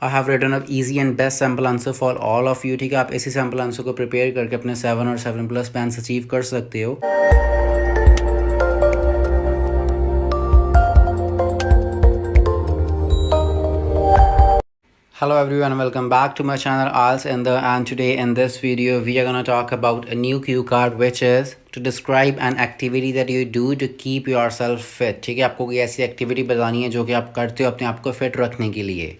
I have written up easy and best sample answer for all of you. ठीक है, आप इसी sample answer को प्रिपेयर करके अपने 7 और 7+ बैंड्स अचीव कर सकते हो। Hello everyone, welcome back to my channel IELTS Inder, and today in this video we are going to talk about a new cue card which is to describe an activity that you do to keep yourself fit। ठीक है, आपको कोई ऐसी activity बतानी है जो कि आप करते हो अपने आप को फिट रखने के लिए।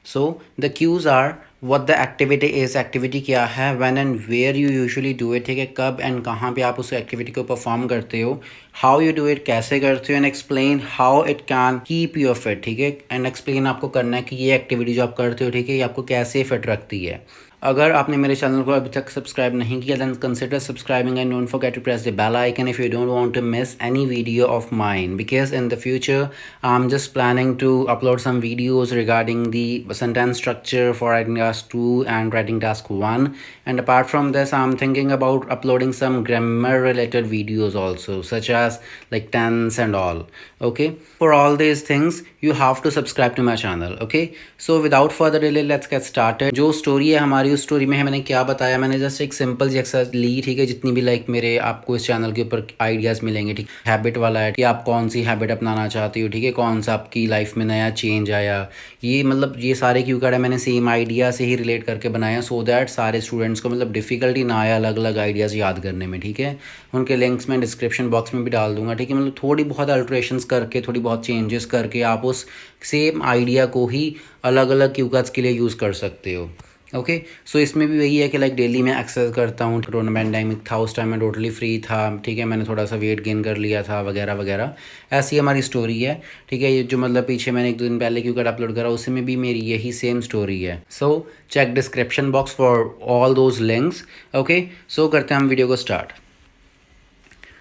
So the cues are what the activity is, activity क्या है, when and where you usually do it. ठीक है, कब एंड कहाँ पे आप उस एक्टिविटी को परफॉर्म करते हो, हाउ यू डू इट, कैसे करते हो, and explain how it can keep you fit. ठीक है, एंड एक्सप्लेन आपको करना है कि ये एक्टिविटी जो आप करते हो, ठीक है, ये आपको कैसे फिट रखती है। अगर आपने मेरे चैनल को अभी तक सब्सक्राइब नहीं किया then consider subscribing and don't forget to press the bell icon if you don't want to miss any video of mine, because in the future I am just planning to upload some videos regarding the sentence structure for writing task 2 and writing task 1, and apart from this I'm thinking about uploading some grammar related videos also, such as like tense and all. Okay, for all these things you have to subscribe to my channel। okay, so without further delay let's get started। जो story है हमारी, उस story में है मैंने क्या बताया, मैंने जस्ट एक सिंपल सी एक्सरसाइज ली। ठीक है, जितनी भी लाइक मेरे आपको इस चैनल के ऊपर आइडियाज़ मिलेंगे। ठीक, हैबिट वाला है कि आप कौन सी हैबिट अपनाना चाहते हो। ठीक है, कौन सा आपकी लाइफ में नया चेंज आया, ये मतलब ये सारे क्यू कार्ड है मैंने सेम आइडिया से ही रिलेट करके बनाया, सो दैट सारे स्टूडेंट्स को मतलब डिफ़िकल्टी ना आए अलग अलग आइडियाज़ याद करने में। ठीक है, उनके लिंक्स मैं डिस्क्रिप्शन बॉक्स में भी डाल दूंगा। ठीक है, मतलब थोड़ी बहुत अल्ट्रेशंस करके, थोड़ी बहुत चेंजेस करके आप उस सेम आइडिया को ही अलग अलग क्यू कार्ड्स के लिए यूज़ कर सकते हो। ओके, सो इसमें भी वही है कि लाइक डेली मैं एक्सरसाइज करता हूँ। कोरोना पैंडेमिक था, उस टाइम मैं टोटली फ्री था। ठीक है, मैंने थोड़ा सा वेट गेन कर लिया था वगैरह वगैरह, ऐसी हमारी स्टोरी है। ठीक है, ये जो मतलब पीछे मैंने 1-2 दिन पहले क्यों कर अपलोड करा, उसमें भी मेरी यही सेम स्टोरी है। So check description box for all those links. Okay, so करते हैं हम वीडियो को start.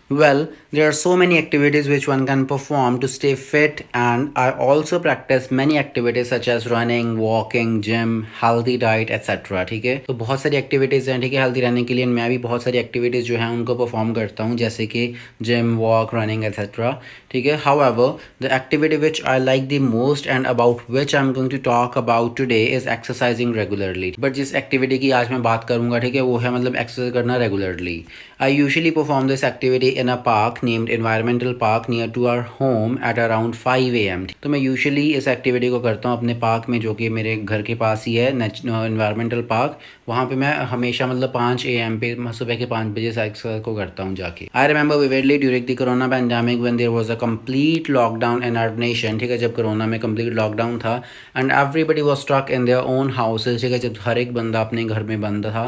Well, there are so many activities which one can perform to stay fit, and I also practice many activities such as running, walking, gym, healthy diet etc। ठीक है, तो बहुत सारी activities हैं। ठीक है, हेल्दी रहने के लिए मैं भी बहुत सारी एक्टिविटीज़ जो हैं उनको परफॉर्म करता हूँ, जैसे कि जिम, वॉक, रनिंग etc। ठीक है, however the activity which I like the most and about which I'm going to talk about today is exercising regularly। But जिस एक्टिविटी की आज मैं बात करूँगा, ठीक है, वो है मतलब एक्सरसाइज करना regularly. I usually perform this activity in a park named Environmental Park near to our home at around 5 AM। तो मैं यूजुअली इस एक्टिविटी को करता हूँ अपने पार्क में, जो कि मेरे घर के पास ही है, एनवायरमेंटल पार्क। वहाँ पे मैं हमेशा मतलब 5 AM पे, सुबह के 5 बजे से एक्सरसाइज को करता हूँ जाके। I remember vividly during the corona pandemic when there was a complete lockdown in our nation. ठीक है, जब कोरोना में कंप्लीट लॉकडाउन था and everybody was stuck in their own houses. ठीक है, जब हर एक बंदा अपने घर में बंद था।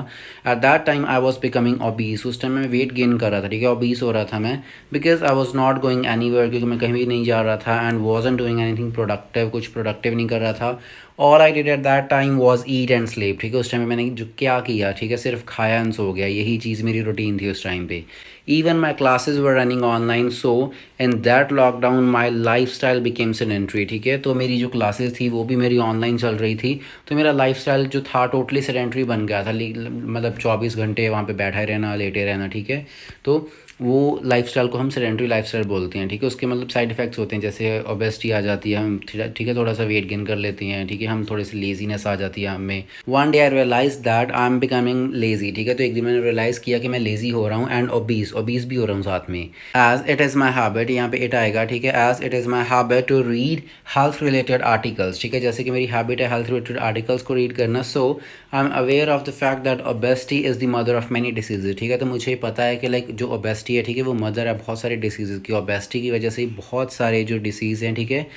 Eight that time I was becoming obese. उस टाइम मैं वेट गेन कर रहा था। ठीक है, ओबीस हो रहा था मैं, because I was not going anywhere, क्योंकि मैं कहीं भी नहीं जा रहा था and wasn't doing anything productive, कुछ प्रोडक्टिव नहीं कर रहा था। All I did at that time was eat and sleep. ठीक है, उस टाइम में मैंने जो क्या किया, ठीक है, सिर्फ खाया एंड सो गया, यही चीज़ मेरी रूटीन थी उस टाइम पे। Even my classes were running online, so in that lockdown my life style became sedentary. ठीक है, तो मेरी जो क्लासेज थी वो भी मेरी ऑनलाइन चल रही थी, तो मेरा लाइफ स्टाइल जो था टोटली सेडेंटरी बन गया था। मतलब 24 घंटे वहाँ पे बैठा रहना, लेटे रहना। ठीक है, तो वो लाइफस्टाइल को हम सेडेंटरी लाइफस्टाइल बोलते हैं। ठीक है, उसके मतलब साइड इफ़ेक्ट्स होते हैं, जैसे ओबेसिटी आ जाती है, हम ठीक है थोड़ा सा वेट गेन कर लेते हैं। ठीक है, हम थोड़े से लेजीनेस आ जाती है हमें। One day I realise that I am becoming lazy. ठीक है, तो एक दिन मैंने रियलाइज़ किया कि मैं लेजी हो रहा हूँ एंड ओबीस भी हो रहा हूँ साथ में। As it is my habit, यहाँ पे इट आएगा। ठीक है, as it is my habit to read health related articles. ठीक है, जैसे कि मेरी हैबिट है हेल्थ रिलेटेड आर्टिकल्स को रीड करना, so I am aware of the fact that obesity is the mother of many diseases. ठीक है, तो मुझे पता है कि लाइक जो ओबेसिटी है, ठीक है, वो मदर है बहुत सारे डिसीज़ की। ओबेसिटी की वजह से ही बहुत सारे जो डिसीज़ हैं, ठीक है,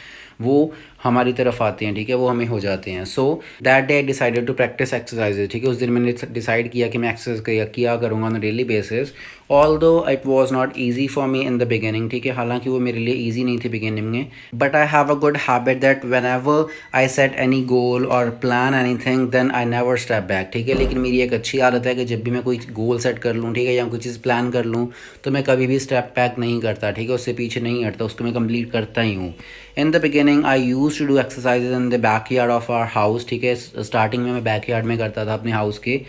वो हमारी तरफ आते हैं। ठीक है, वो हमें हो जाते हैं। So that day I decided to practise exercises. ठीक है, उस दिन मैंने डिसाइड किया कि मैं एक्सरसाइज किया करूँगा on a daily basis. Although it was not easy for me in the beginning. ठीक है, हालांकि वो मेरे लिए ईजी नहीं थी बिगिनिंग में, but I have a good habit that whenever I set any goal और plan anything then I never step back. ठीक है, लेकिन मेरी एक अच्छी आदत है कि जब भी मैं कोई गोल सेट कर लूँ, ठीक है, या कोई चीज़ प्लान कर लूँ, तो मैं कभी भी स्टेप बैक नहीं करता। ठीक है, उससे पीछे नहीं हटता, उसको मैं कंप्लीट करता ही हूँ। In the beginning morning I used to do exercises in the back yard of our house, ठीक है। स्टार्टिंग में मैं बैक यार्ड में करता था अपने हाउस के,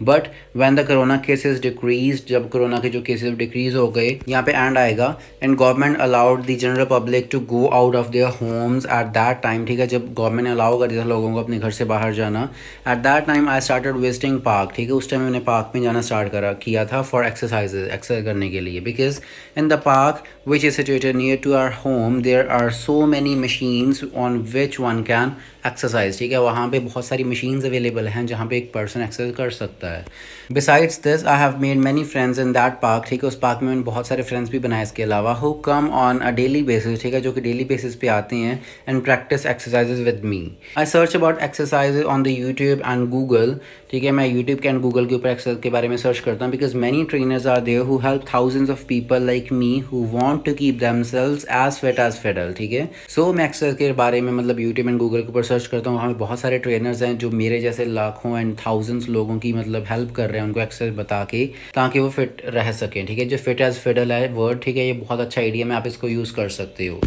but when the corona cases decrease, जब कोरोना के जो केसेस डिक्रीज हो गए, यहाँ पे एंड आएगा, and government allowed the general public to go out of their homes at that time, ठीक है। जब गवर्नमेंट ने अलाउ कर दिया था लोगों को अपने घर से बाहर जाना, eight that time I started visiting park, ठीक है। उस टाइम मैंने पार्क में जाना स्टार्ट किया था फॉर एक्सरसाइज करने के लिए, because in the park which is situated near to our home there are so many machines on which one can exercise, ठीक है। वहाँ पे बहुत सारी मशीन्स अवेलेबल हैं जहाँ पे एक पर्सन एक्सरसाइज कर सकता है। Besides this I have made many friends in that park, ठीक है। उस पार्क में मैंने बहुत सारे फ्रेंड्स भी बनाए इसके अलावा, who come on a daily basis, ठीक है, जो कि डेली बेसिस पे आते हैं and practice exercises with me. I search about exercise on the YouTube and Google, ठीक है। मैं यूट्यूब के एंड गूगल के ऊपर एक्सरसाइज के बारे में सर्च करता हूँ, because many trainers are there who help thousands of people like me who want to keep themselves as fit as fiddle, ठीक है। सो मैं एक्सरसाइज के बारे में मतलब यूट्यूब एंड गूगल के ऊपर सर्च करता हूँ। वहाँ पे बहुत सारे ट्रेनर्स हैं जो मेरे जैसे लाखों एंड थाउजेंड्स लोगों की मतलब हेल्प कर रहे हैं उनको एक्सरसाइज बता के, ताकि वो फिट रह सकें, ठीक है। जो फिट एज फिडल है वर्ड, ठीक है, ये बहुत अच्छा आइडिया है, आप इसको यूज़ कर सकते हो।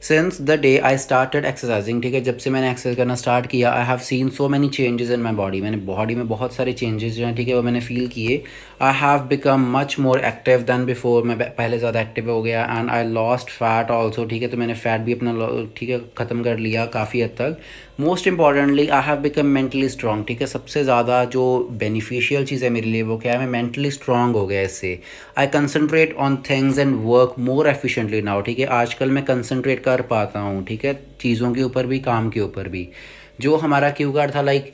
Since the day I started exercising, ठीक है, जब से मैंने एक्सरसाइज करना स्टार्ट किया, I have seen so many changes in my body, मैंने बॉडी में बहुत सारे चेंजेस जो हैं, ठीक है, वो मैंने फील किए। I have become much more active then before, मैं पहले ज़्यादा एक्टिव हो गया, and I lost fat also, ठीक है। तो मैंने फैट भी अपना, ठीक है, ख़त्म कर लिया काफ़ी हद तक। Most importantly I have become mentally strong, ठीक है। सबसे ज़्यादा जो बेनिफिशियल चीज़ है मेरे लिए वो क्या है, मैं मेंटली स्ट्रॉन्ग हो गया इससे। I concentrate on things and work more efficiently now, ठीक है। आजकल मैं कंसनट्रेट कर पाता हूँ, ठीक है, चीज़ों के ऊपर भी, काम के ऊपर भी। जो हमारा क्यू कार्ड था, like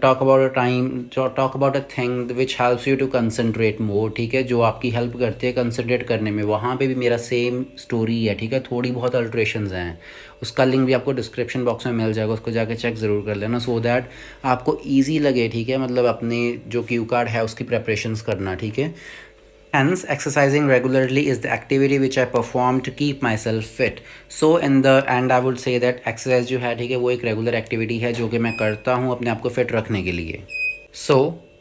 talk about a time, talk about a thing which helps you to concentrate more, ठीक है, जो आपकी हेल्प करते हैं कंसनट्रेट करने में, वहाँ पे भी मेरा सेम स्टोरी है, ठीक है। थोड़ी बहुत अल्ट्रेशंस हैं, उसका लिंक भी आपको डिस्क्रिप्शन बॉक्स में मिल जाएगा, उसको जाके चेक ज़रूर कर लेना, सो दैट आपको ईजी लगे, ठीक है, मतलब अपने जो क्यू कार्ड है उसकी प्रेपरेशंस करना, ठीक है। Hence, exercising regularly is the activity which I perform to keep myself fit. So in the end, I would say that exercise जो है, ठीक है, वो एक regular activity है जो कि मैं करता हूँ अपने आप को fit रखने के लिए. So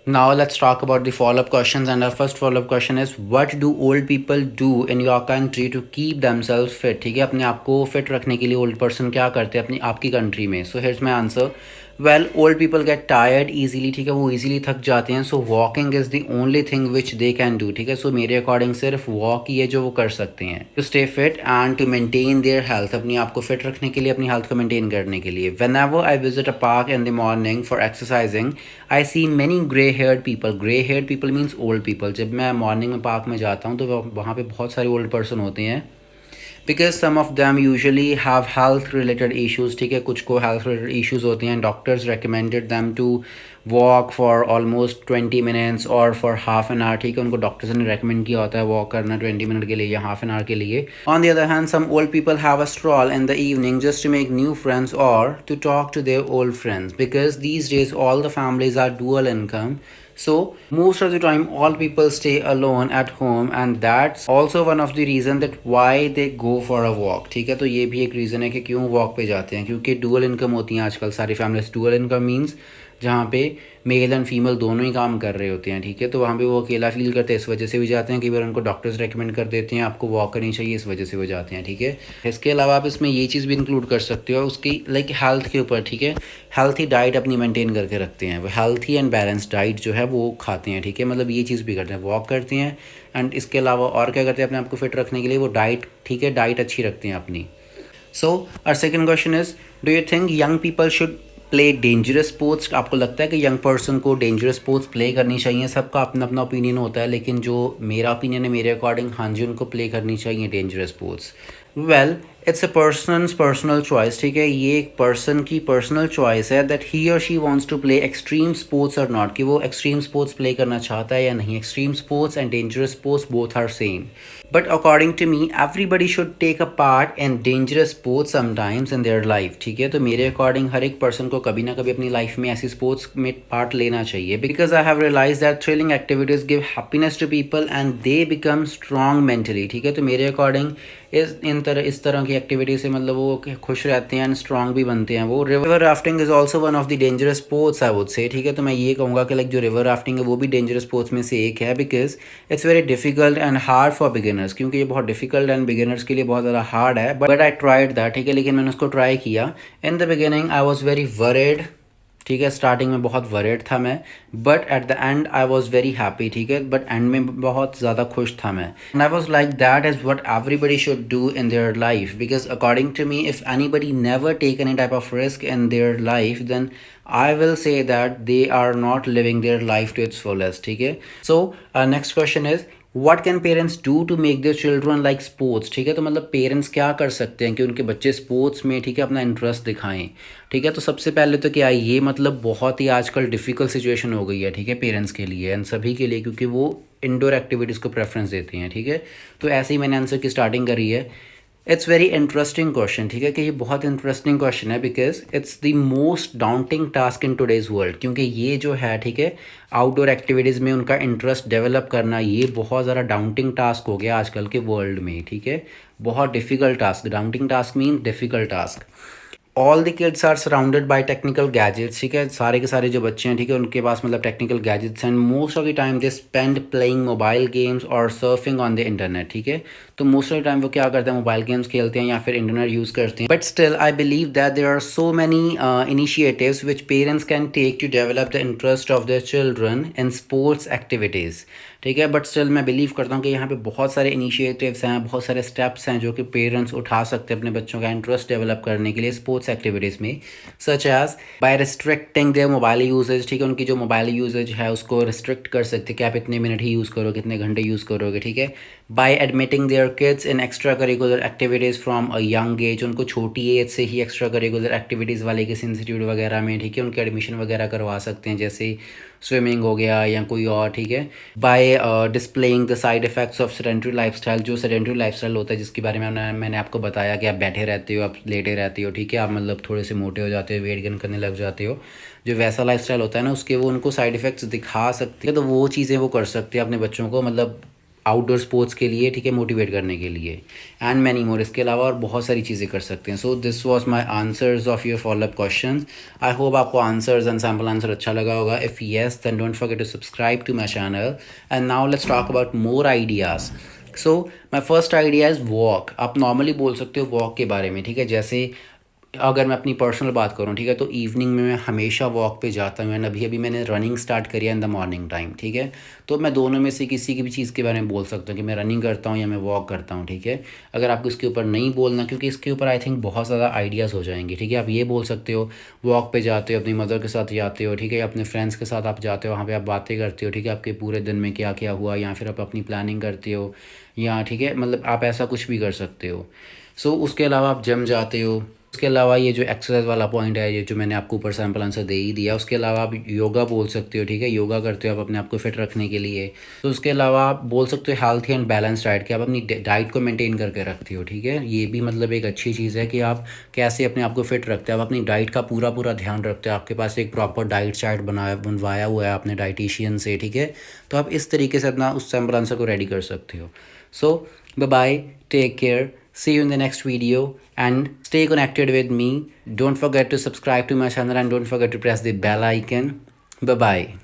now let's talk about the follow-up questions, and our first follow-up question is, what do old people do in your country to keep themselves fit? ठीक है, अपने आप को fit रखने के लिए old person क्या करते हैं अपनी आपकी country में? So here's my answer. Well old people get tired easily, ठीक है, वो ईजिली थक जाते हैं। So walking is the only thing which they can do, ठीक है। सो मेरे अकॉर्डिंग सिर्फ वॉक ही है जो वो कर सकते हैं to stay fit and to maintain their health, अपनी आप को फिट रखने के लिए, अपनी हेल्थ को मेंटेन करने के लिए। When ever I visit a park in the morning for exercising, I see many grey heard people. Grey heard people means old people. जब मैं मॉर्निंग में पार्क में जाता हूँ तो वहाँ पे बहुत सारे ओल्ड पर्सन होते हैं, because some of them usually have health related issues, ठीक है, कुछ को हेल्थ रिलेटेड इशूज़ होते हैं। Doctors recommended them to walk for almost 20 minutes और फॉर हाफ एन आवर, ठीक है, उनको डॉक्टर्स ने रेकमेंड किया होता है वॉक करना 20 मिनट के लिए या हाफ एन आवर के लिए। On the other hand, some old people have a stroll in the evening just to make new friends और to talk to their old friends, because these days all the families are dual income. So most of the time all people stay alone at home, and that's also one of the reason that why they go for a walk, ठीक है। तो ये भी एक reason है कि क्यों walk पे जाते हैं, क्योंकि डुअल इनकम होती है आजकल सारी फैमिलीज। डुअल इनकम मीन्स जहाँ पे मेल एंड फीमेल दोनों ही काम कर रहे होते हैं, ठीक है। तो वहाँ पे वो अकेला फील करते हैं, इस वजह से भी जाते हैं। कई बार उनको डॉक्टर्स रेकमेंड कर देते हैं आपको वॉक करनी चाहिए, इस वजह से वो जाते हैं, ठीक है। इसके अलावा आप इसमें ये चीज़ भी इंक्लूड कर सकते हो उसकी लाइक हेल्थ के ऊपर, ठीक है। हेल्थी डाइट अपनी मेंटेन करके रखते हैं, वो हेल्थी एंड बैलेंस डाइट जो है वो खाते हैं, ठीक है। मतलब ये चीज़ भी करते हैं, वॉक करते हैं एंड इसके अलावा और क्या करते हैं अपने आप को फिट रखने के लिए, वो डाइट, ठीक है, डाइट अच्छी रखते हैं अपनी। So our second question is, do you think young people should play dangerous sports? आपको लगता है कि यंग पर्सन को डेंजरस स्पोर्ट्स प्ले करनी चाहिए? सबका अपना अपना ओपिनियन होता है, लेकिन जो मेरा ओपिनियन है मेरे अकॉर्डिंग, हाँ जी, उनको प्ले करनी चाहिए dangerous sports. Well it's a personal choice, ठीक है, ये एक पर्सन की पर्सनल चॉइस है that he or she wants to play extreme sports or not, कि वो एक्सट्रीम स्पोर्ट्स प्ले करना चाहता है या नहीं। Extreme sports and dangerous sports both are same, but according to me everybody should take a part in dangerous sports sometimes in their life, ठीक है। तो मेरे अकॉर्डिंग हर एक पर्सन को कभी ना कभी अपनी लाइफ में ऐसी स्पोर्ट्स में पार्ट लेना चाहिए, because I have realise that thrilling activities give happiness to people and they become strong mentally, ठीक है। तो मेरे अकॉर्डिंग इस तरह की एक्टिविटी से मतलब वो खुश रहते हैं एंड स्ट्रॉन्ग भी बनते हैं वो। River rafting is also one of the dangerous sports I would say, ठीक है। तो मैं ये कहूँगा कि लाइक जो रिवर राफ्टिंग है वो भी डेंजरस स्पोर्ट्स में से एक है, because it's very difficult and hard for beginners, beginners, क्योंकि ये बहुत डिफिकल्ट एंड बिगिनर्स के लिए बहुत ज़्यादा हार्ड है, बट आई ट्राइड दैट, ठीक है। लेकिन मैंने उसको ट्राई किया। इन the beginning I was very worried, ठीक है, स्टार्टिंग में बहुत वरिड था मैं, but at the end I was very happy, ठीक है, बट एंड में बहुत ज़्यादा खुश था मैं। And I was like that is what everybody should do in their life, because according to me if anybody never take any type of risk in their life, then I will say that they are not living their life to its fullest, ठीक है। So next question is what can parents do to make their children like sports, ठीक है। तो मतलब parents क्या कर सकते हैं कि उनके बच्चे स्पोर्ट्स में, ठीक है, अपना इंटरेस्ट दिखाएं, ठीक है। तो सबसे पहले तो क्या है, ये मतलब बहुत ही आजकल डिफ़िकल्ट सिचुएशन हो गई है, ठीक है, पेरेंट्स के लिए एंड सभी के लिए, क्योंकि वो इंडोर एक्टिविटीज़ को प्रेफरेंस देते हैं, ठीक है। तो ऐसे ही मैंने आंसर की स्टार्टिंग करी है। इट्स वेरी इंटरेस्टिंग क्वेश्चन, ठीक है, कि ये बहुत इंटरेस्टिंग क्वेश्चन है because it's the most daunting task in today's world, क्योंकि ये जो है, ठीक है, आउटडोर एक्टिविटीज़ में उनका इंटरेस्ट डेवलप करना, ये बहुत ज़्यादा डाउंटिंग टास्क हो गया आजकल के वर्ल्ड में, ठीक है। बहुत difficult task, daunting task mean difficult task. All the kids are surrounded by technical gadgets, ठीक है, सारे के सारे जो बच्चे हैं, ठीक है, उनके पास मतलब technical gadgets and most of the time they spend playing mobile games और सर्फिंग ऑन द इंटरनेट, ठीक है। तो मोस्ट ऑफ द टाइम वो क्या करते हैं, मोबाइल गेम्स खेलते हैं या फिर इंटरनेट यूज़ करते हैं। But still I believe that there are so many initiatives which parents can take to develop the interest of their children in sports activities, ठीक है। बट स्टिल मैं बिलीव करता हूँ कि यहाँ पे बहुत सारे इनिशिएटिव्स हैं, बहुत सारे स्टेप्स हैं जो कि पेरेंट्स उठा सकते हैं अपने बच्चों का इंटरेस्ट डेवलप करने के लिए स्पोर्ट्स एक्टिविटीज़ में, such as by restricting their mobile usages, ठीक है। उनकी जो मोबाइल यूजेज है उसको रिस्ट्रिक्ट कर सकते हैं कि आप इतने मिनट ही यूज़ करोगे, कितने घंटे यूज़ करोगे, ठीक है। By admitting their kids in extra curricular activities from a young age, उनको छोटी एज से ही एक्स्ट्रा करिकुलर एक्टिविटीज़ वाले किसी इंस्टीट्यूट वगैरह में, ठीक है, उनके एडमिशन वगैरह करवा सकते हैं, जैसे स्विमिंग हो गया या कोई और, ठीक है। By displaying the side effects of sedentary lifestyle, जो सेडेंटरी लाइफस्टाइल होता है जिसके बारे में मैंने आपको बताया कि आप बैठे रहते हो, आप लेटे रहते हो, ठीक है, आप मतलब थोड़े से मोटे हो जाते हो, वेट गेन करने लग जाते हो, जो वैसा लाइफस्टाइल होता है ना, उसके वो उनको साइड इफ़ेक्ट्स दिखा सकते हैं। तो वो चीज़ें वो कर सकते हैं अपने बच्चों को मतलब आउटडोर स्पोर्ट्स के लिए, ठीक है, मोटिवेट करने के लिए एंड मैनी मोर, इसके अलावा और बहुत सारी चीज़ें कर सकते हैं। So this was my answers of your follow up questions. I hope आपको आंसर्स एंड सैम्पल आंसर अच्छा लगा होगा। If yes then don't forget to subscribe to my channel and now let's talk about more ideas. So my first idea is walk. आप normally बोल सकते हो walk के बारे में, ठीक है। जैसे अगर मैं अपनी पर्सनल बात करूँ, ठीक है, तो इवनिंग में मैं हमेशा वॉक पे जाता हूँ एंड अभी अभी मैंने रनिंग स्टार्ट करी है इन द मॉर्निंग टाइम, ठीक है। तो मैं दोनों में से किसी की भी चीज़ के बारे में बोल सकता हूँ कि मैं रनिंग करता हूँ या मैं वॉक करता हूँ, ठीक है। अगर आपको इसके ऊपर नहीं बोलना, क्योंकि इसके ऊपर आई थिंक बहुत ज़्यादा आइडियाज़ हो जाएंगे, ठीक है, आप ये बोल सकते हो वॉक पे जाते हो, अपनी मदर के साथ जाते हो, ठीक है, अपने फ्रेंड्स के साथ आप जाते हो, वहाँ पर आप बातें करते हो, ठीक है, आपके पूरे दिन में क्या क्या हुआ, या फिर आप अपनी प्लानिंग करते हो, या ठीक है, मतलब आप ऐसा कुछ भी कर सकते हो। सो उसके अलावा आप जिम जाते हो। उसके अलावा ये जो एक्सरसाइज वाला पॉइंट है, ये जो मैंने आपको ऊपर सैम्पल आंसर दे ही दिया, उसके अलावा आप योगा बोल सकते हो, ठीक है, योगा करते हो आप अपने आप को फिट रखने के लिए। तो उसके अलावा आप बोल सकते हो हेल्थी एंड बैलेंस डाइट, कि आप अपनी डाइट को मेंटेन करके रखते हो, ठीक है। ये भी मतलब एक अच्छी चीज़ है कि आप कैसे अपने आप को फिट रखते हो, आप अपनी डाइट का पूरा पूरा ध्यान रखते हो, आपके पास एक प्रॉपर डाइट चार्ट बनवाया हुआ है आपने डाइटिशियन से, ठीक है। तो आप इस तरीके से अपना उस सैम्पल आंसर को रेडी कर सकते हो। So bye bye, take care, see you in the next video and stay connected with me. Don't forget to subscribe to my channel and don't forget to press the bell icon. Bye bye.